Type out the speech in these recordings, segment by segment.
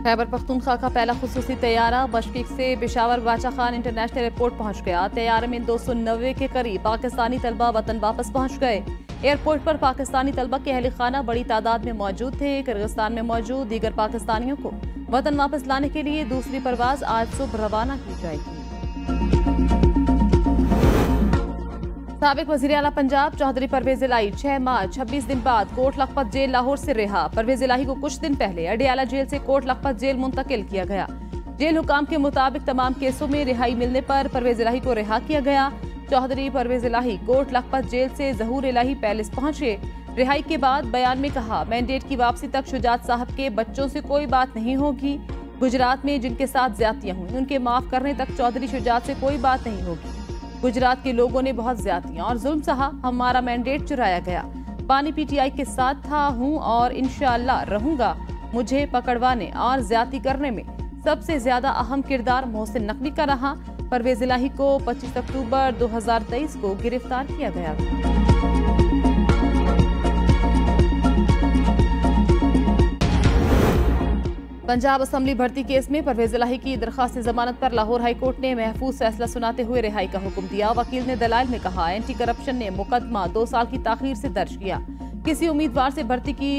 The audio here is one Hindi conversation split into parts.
खैबर पख्तूनख्वा का पहला खुसूसी तैयारा बशकीक से पेशावर बाचा खान इंटरनेशनल एयरपोर्ट पहुंच गया। तैयारे में 290 के करीब पाकिस्तानी तलबा वतन वापस पहुंच गए। एयरपोर्ट पर पाकिस्तानी तलबा के अहल खाना बड़ी तादाद में मौजूद थे। किर्गिस्तान में मौजूद दीगर पाकिस्तानियों को वतन वापस लाने के लिए दूसरी परवाज आज सुबह रवाना की जाएगी। साबिक वज़ीर आला पंजाब चौधरी परवेज इलाही 6 मार्च 26 दिन बाद कोट लखपत जेल लाहौर से रिहा। परवेज इलाही को कुछ दिन पहले अडियाला जेल से कोट लखपत जेल मुंतकिल किया गया। जेल हुकाम के मुताबिक तमाम केसों में रिहाई मिलने पर परवेज इलाही को रिहा किया गया। चौधरी परवेज इलाही कोट लखपत जेल से ज़हूर इलाही पैलेस पहुंचे। रिहाई के बाद बयान में कहा, मैंडेट की वापसी तक शुजात साहब के बच्चों से कोई बात नहीं होगी। गुजरात में जिनके साथ ज्यादतियां हुई उनके माफ करने तक चौधरी शुजात से कोई बात नहीं होगी। गुजरात के लोगों ने बहुत ज्यादतियां और जुल्म सहा, हमारा मैंडेट चुराया गया। बानी पीटीआई के साथ था, हूं और इंशाअल्लाह रहूंगा। मुझे पकड़वाने और ज्यादती करने में सबसे ज्यादा अहम किरदार मोहसिन नकवी का रहा। परवेज इलाही को 25 अक्टूबर 2023 को गिरफ्तार किया गया। पंजाब असम्बली भर्ती केस में परवेज इलाही की दरखास्त जमानत पर लाहौर हाई कोर्ट ने महफूज फैसला सुनाते हुए रिहाई का हुक्म दिया। वकील ने दलाइल में कहा, एंटी करप्शन ने मुकदमा 2 साल की ताखीर से दर्ज किया। किसी उम्मीदवार से भर्ती की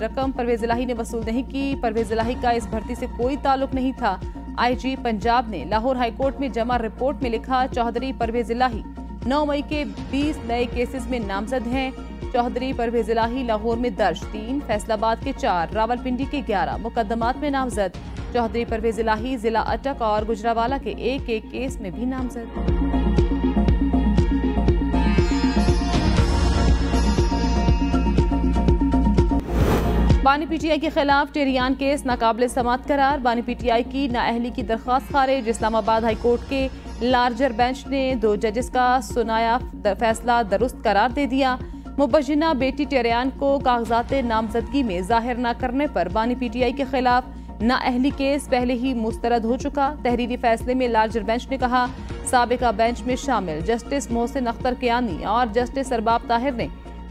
रकम परवेज इलाही ने वसूल नहीं की। परवेज इलाही का इस भर्ती से कोई ताल्लुक नहीं था। IG पंजाब ने लाहौर हाई कोर्ट में जमा रिपोर्ट में लिखा, चौधरी परवेज इलाही 9 मई के 20 नए केसेस में नामजद हैं। चौधरी परवेज इलाही लाहौर में दर्ज 3, फैसलाबाद के 4, रावलपिंडी के 11 मुकदमात में नामजद। चौधरी परवेज इलाही जिला अटक और गुजरावाला के एक केस में भी नामजद। बानी पीटीआई के खिलाफ टेरियान केस नाकाबिल समाअत करार। बानी पीटीआई की नाअहली की दरख्वास्त खारिज। इस्लामाबाद हाई कोर्ट के लार्जर बेंच ने 2 जजेस का सुनाया फैसला दुरुस्त करार दे दिया। मुबज्जिना बेटी टेरियान को कागजात नामजदगी में जाहिर न करने पर बानी पीटीआई के खिलाफ नाअहली केस पहले ही मुस्तरद हो चुका। तहरीरी फैसले में लार्जर बेंच ने कहा, साबिका बेंच में शामिल जस्टिस मोहसिन अख्तर कियानी और जस्टिस अरबाब ताहिर ने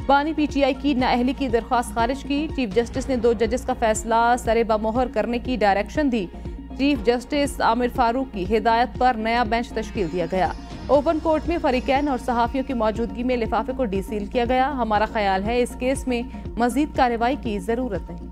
बानी पीटीआई की नाअहली की दरख्वास्त खारिज की। चीफ जस्टिस ने 2 जजेस का फैसला सरे बमोहर करने की डायरेक्शन दी। चीफ जस्टिस आमिर फारूक की हिदायत पर नया बेंच तश्कील दिया गया। ओपन कोर्ट में फरीकैन और सहाफियों की मौजूदगी में लिफाफे को डीसील किया गया। हमारा ख्याल है इस केस में मजीद कार्रवाई की जरूरत नहीं।